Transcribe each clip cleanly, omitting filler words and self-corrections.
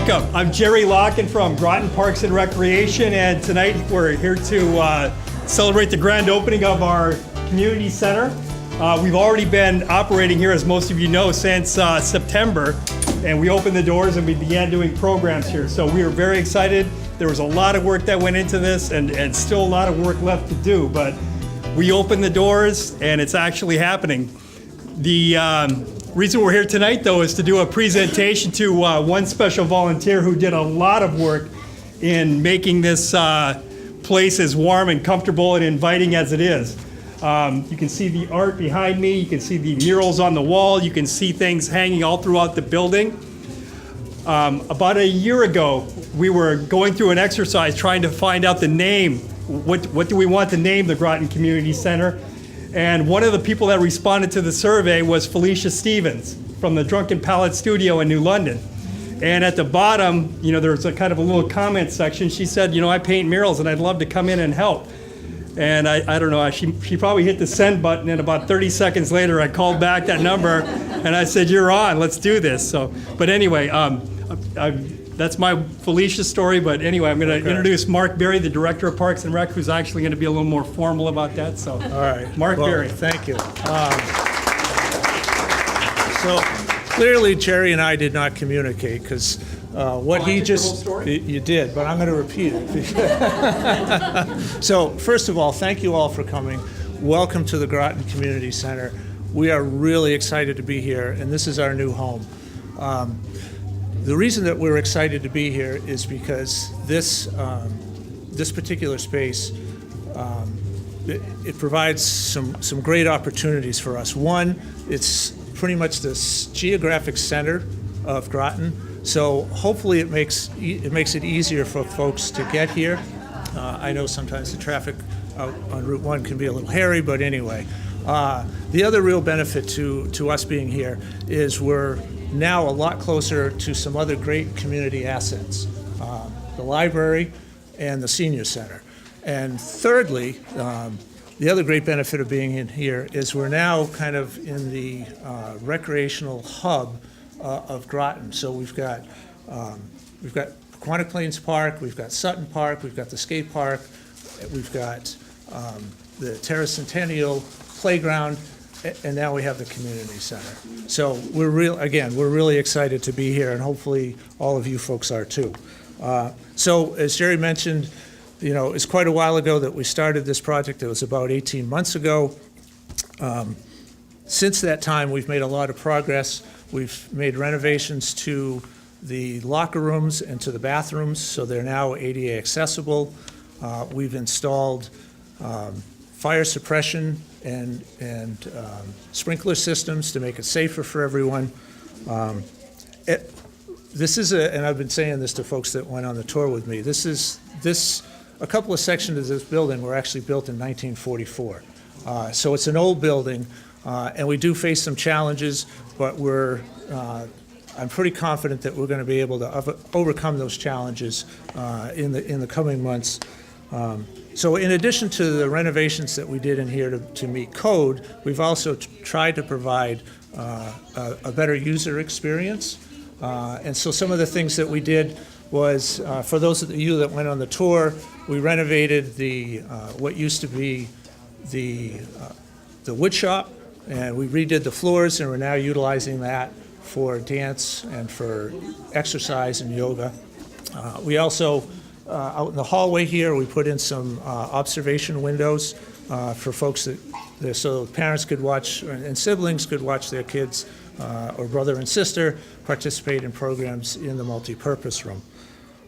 Welcome. I'm Jerry Lokken from Groton Parks and Recreation, and tonight we're here to celebrate the grand opening of our community center. We've already been operating here, as most of you know, since September, and we opened the doors and we began doing programs here. So we are very excited. There was a lot of work that went into this, and still a lot of work left to do, but we opened the doors and it's actually happening. The reason we're here tonight, though, is to do a presentation to one special volunteer who did a lot of work in making this place as warm and comfortable and inviting as it is. You can see the art behind me, you can see the murals on the wall, you can see things hanging all throughout the building. About a year ago, we were going through an exercise trying to find out the name. What do we want to name the Groton Community Center? And one of the people that responded to the survey was Felicia Stevens from the Drunken Palette Studio in New London. And at the bottom, you know, there's a kind of a little comment section. She said, you know, I paint murals and I'd love to come in and help. And I don't know, she probably hit the send button, and about 30 seconds later I called back that number and I said, you're on, let's do this. So, but anyway, that's my Felicia story, but anyway, I'm going to introduce Mark Berry, the Director of Parks and Rec, who's actually going to be a little more formal about that. So, all right, Mark Berry. Thank you. So clearly, Jerry and I did not communicate because what he just you did, but I'm going to repeat it. So first of all, thank you all for coming. Welcome to the Groton Community Center. We are really excited to be here, and this is our new home. The reason that we're excited to be here is because this particular space, it provides some great opportunities for us. One, it's pretty much the geographic center of Groton, so hopefully it makes it easier for folks to get here. I know sometimes the traffic out on Route 1 can be a little hairy, but anyway. The other real benefit to us being here is we're now a lot closer to some other great community assets, the library and the senior center. And thirdly, the other great benefit of being in here is we're now kind of in the recreational hub of Groton. So we've got Quantic Plains Park, we've got Sutton Park, we've got the skate park, we've got the Terracentennial Playground, and now we have the community center. So we're really excited to be here, and hopefully all of you folks are too. So as Jerry mentioned, you know, it's quite a while ago that we started this project. It was about 18 months ago. Since that time, we've made a lot of progress. We've made renovations to the locker rooms and to the bathrooms, so they're now ADA accessible. We've installed fire suppression and sprinkler systems to make it safer for everyone. This is and I've been saying this to folks that went on the tour with me, a couple of sections of this building were actually built in 1944. So it's an old building, and we do face some challenges, but I'm pretty confident that we're going to be able to overcome those challenges in the coming months. So in addition to the renovations that we did in here to meet code, we've also tried to provide a better user experience. And so some of the things that we did was, for those of you that went on the tour, we renovated what used to be the wood shop, and we redid the floors, and we're now utilizing that for dance and for exercise and yoga. We also out in the hallway here, we put in some observation windows for folks so parents could watch and siblings could watch their kids or brother and sister participate in programs in the multi-purpose room.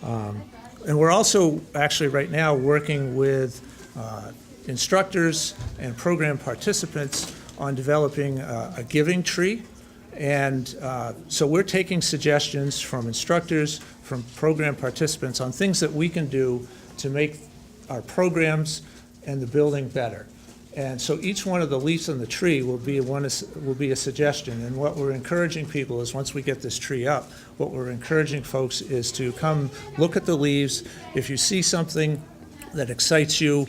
And we're also actually right now working with instructors and program participants on developing a giving tree. And so we're taking suggestions from instructors, from program participants on things that we can do to make our programs and the building better. And so each one of the leaves on the tree will be a suggestion. And what we're encouraging people is, once we get this tree up, what we're encouraging folks is to come look at the leaves. If you see something that excites you,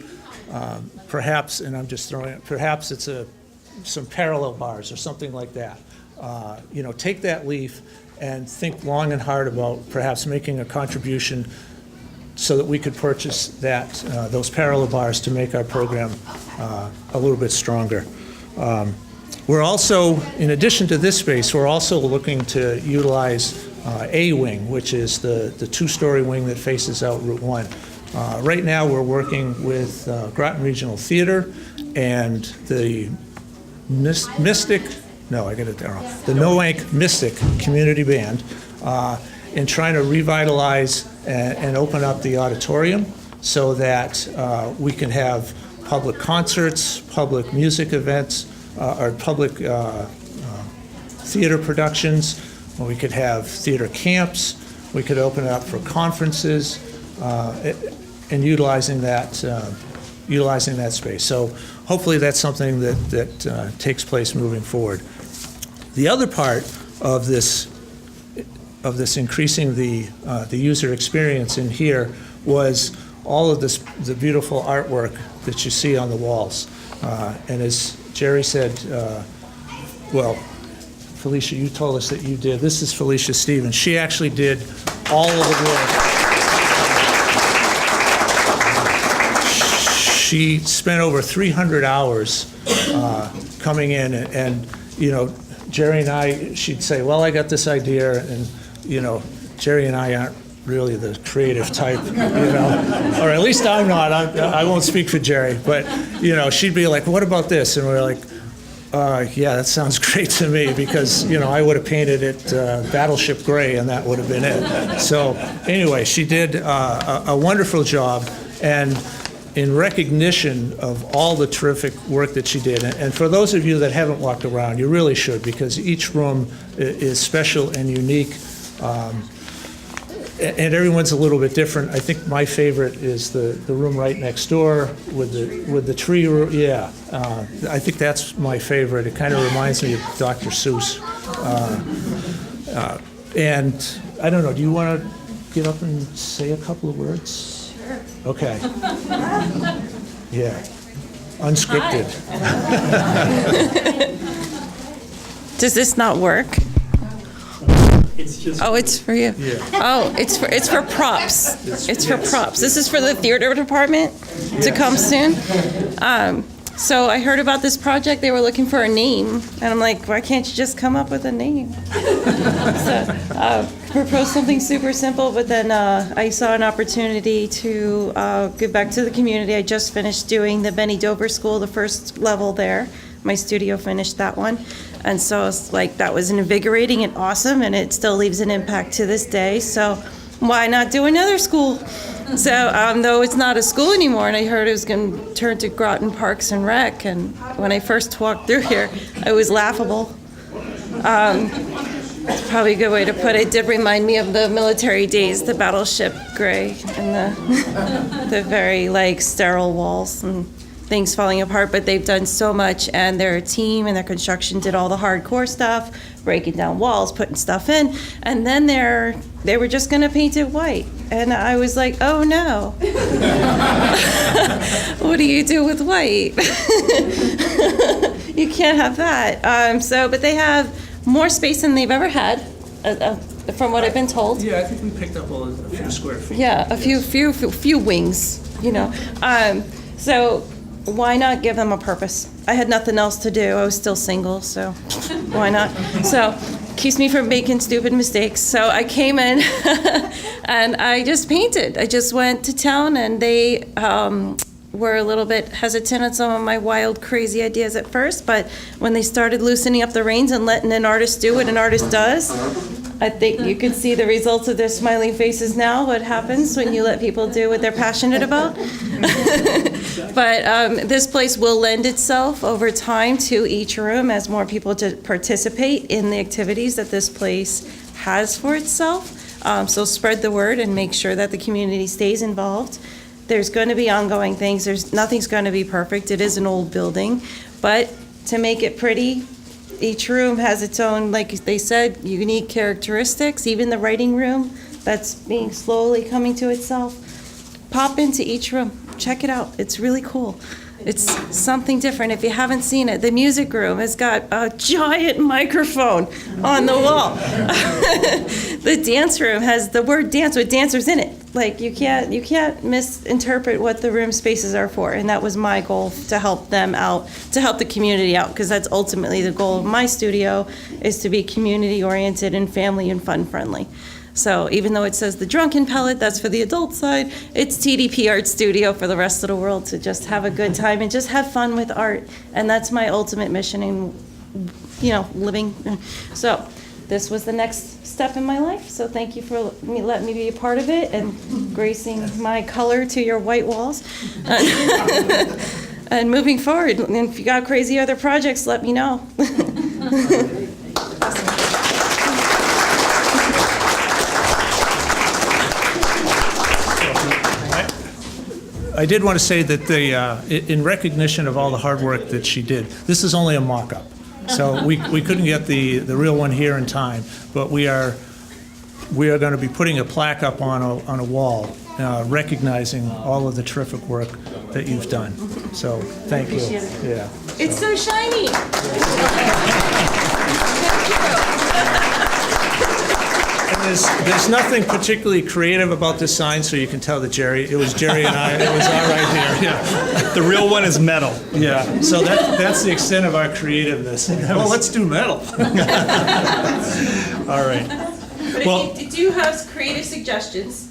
perhaps, and I'm just throwing it, perhaps it's some parallel bars or something like that. Take that leaf and think long and hard about perhaps making a contribution so that we could purchase those parallel bars to make our program a little bit stronger. We're also, in addition to this space, we're also looking to utilize A wing, which is the two-story wing that faces out Route 1. Right now, we're working with Groton Regional Theater and the Mystic, no, I got it wrong, the Noank Mystic Community Band in trying to revitalize and open up the auditorium so that we can have public concerts, public music events, or public theater productions, where we could have theater camps, we could open it up for conferences, and utilizing that space. So hopefully that's something that takes place moving forward. The other part of this increasing the user experience in here was all of the beautiful artwork that you see on the walls. And as Jerry said, well, Felicia, you told us that you did. This is Felicia Stevens. She actually did all of the work. She spent over 300 hours coming in, and Jerry and I, she'd say, well, I got this idea, and Jerry and I aren't really the creative type, or at least I'm not. I won't speak for Jerry, but she'd be like, what about this? And we're like, yeah, that sounds great to me, because I would have painted it Battleship Gray, and that would have been it. So anyway, she did a wonderful job, and in recognition of all the terrific work that she did, and for those of you that haven't walked around, you really should, because each room is special and unique, and everyone's a little bit different. I think my favorite is the room right next door with the tree room. Yeah, I think that's my favorite. It kind of reminds me of Dr. Seuss. And I don't know, do you want to get up and say a couple of words? Okay. Yeah. Unscripted. Does this not work? It's just. Oh, it's for you. Yeah. Oh, it's for props. It's for props. This is for the theater department to come soon. So I heard about this project. They were looking for a name, and I'm like, why can't you just come up with a name? So proposed something super simple, but then I saw an opportunity to give back to the community. I just finished doing the Benny Dover School, the first level there. My studio finished that one. And so it's like, that was invigorating and awesome, and it still leaves an impact to this day. So why not do another school? So though it's not a school anymore, and I heard it was going to turn to Groton Parks and Rec, and when I first walked through here, it was laughable. It's probably a good way to put it. It did remind me of the military days, the Battleship Gray, and the very sterile walls and things falling apart, but they've done so much, and their team and their construction did all the hardcore stuff, breaking down walls, putting stuff in, and then they were just going to paint it white. And I was like, oh no. What do you do with white? You can't have that. But they have more space than they've ever had, from what I've been told. Yeah, I think we picked up a few square feet. Yeah, a few wings, So why not give them a purpose? I had nothing else to do. I was still single, so why not? So keeps me from making stupid mistakes. So I came in and I just painted. I just went to town, and they were a little bit hesitant on some of my wild, crazy ideas at first, but when they started loosening up the reins and letting an artist do what an artist does, I think you can see the results of their smiling faces now, what happens when you let people do what they're passionate about. But this place will lend itself over time to each room as more people to participate in the activities that this place has for itself. So spread the word and make sure that the community stays involved. There's going to be ongoing things. Nothing's going to be perfect. It is an old building, but to make it pretty, each room has its own, like they said, unique characteristics. Even the writing room, that's being slowly coming to itself. Pop into each room, check it out. It's really cool. It's something different. If you haven't seen it, the music room has got a giant microphone on the wall. The dance room has the word dance with dancers in it. Like, you can't misinterpret what the room spaces are for. And that was my goal, to help them out, to help the community out, because that's ultimately the goal of my studio, is to be community oriented and family and fun friendly. So even though it says the Drunken Pellet, that's for the adult side, it's TDP Art Studio for the rest of the world, to just have a good time and just have fun with art. And that's my ultimate mission in, living. So this was the next step in my life. So thank you for letting me be a part of it and gracing my color to your white walls. And moving forward, and if you got crazy other projects, let me know. I did want to say that in recognition of all the hard work that she did, this is only a mock-up. So we couldn't get the real one here in time, but we are going to be putting a plaque up on a wall, recognizing all of the terrific work that you've done. So thank you. Yeah. It's so shiny. And there's nothing particularly creative about this sign, so you can tell that it was Jerry and I, it was our idea. Yeah. The real one is metal. Yeah. So that's the extent of our creativeness. Well, let's do metal. All right. But Well- if you do have creative suggestions,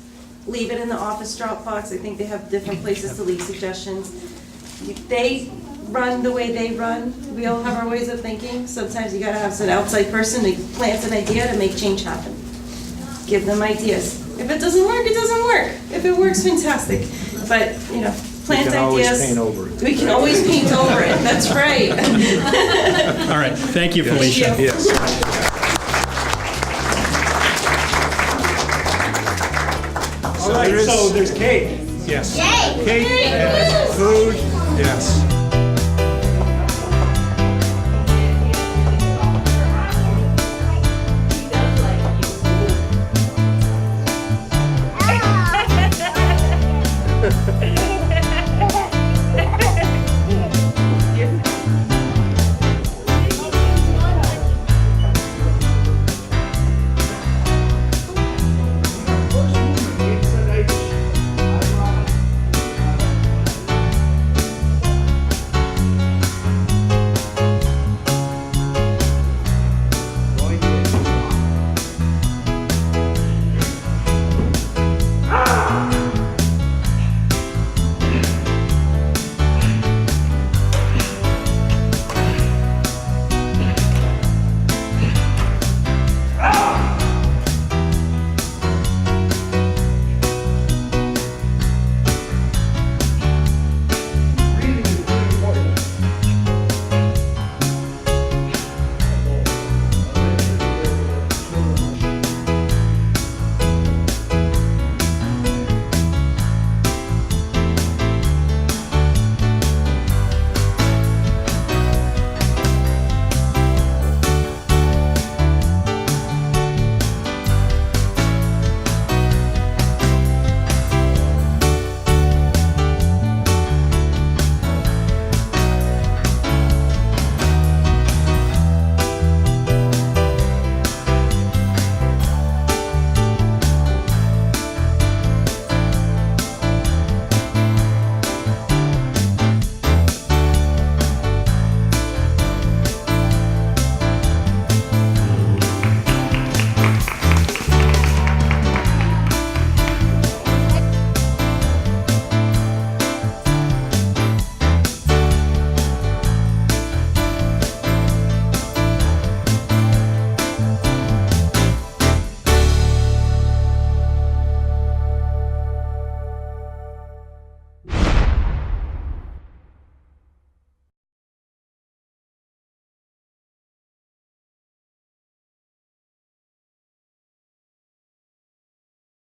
leave it in the office Dropbox. I think they have different places to leave suggestions. They run the way they run. We all have our ways of thinking. Sometimes you gotta have an outside person that plants an idea to make change happen. Give them ideas. If it doesn't work, it doesn't work. If it works, fantastic. But, plant ideas. We can always paint over it. We can always paint over it. That's right. All right. Thank you, Felicia. Thank you. Yes. All right, so there's cake. Yes. Yay! Cake and food. Yes.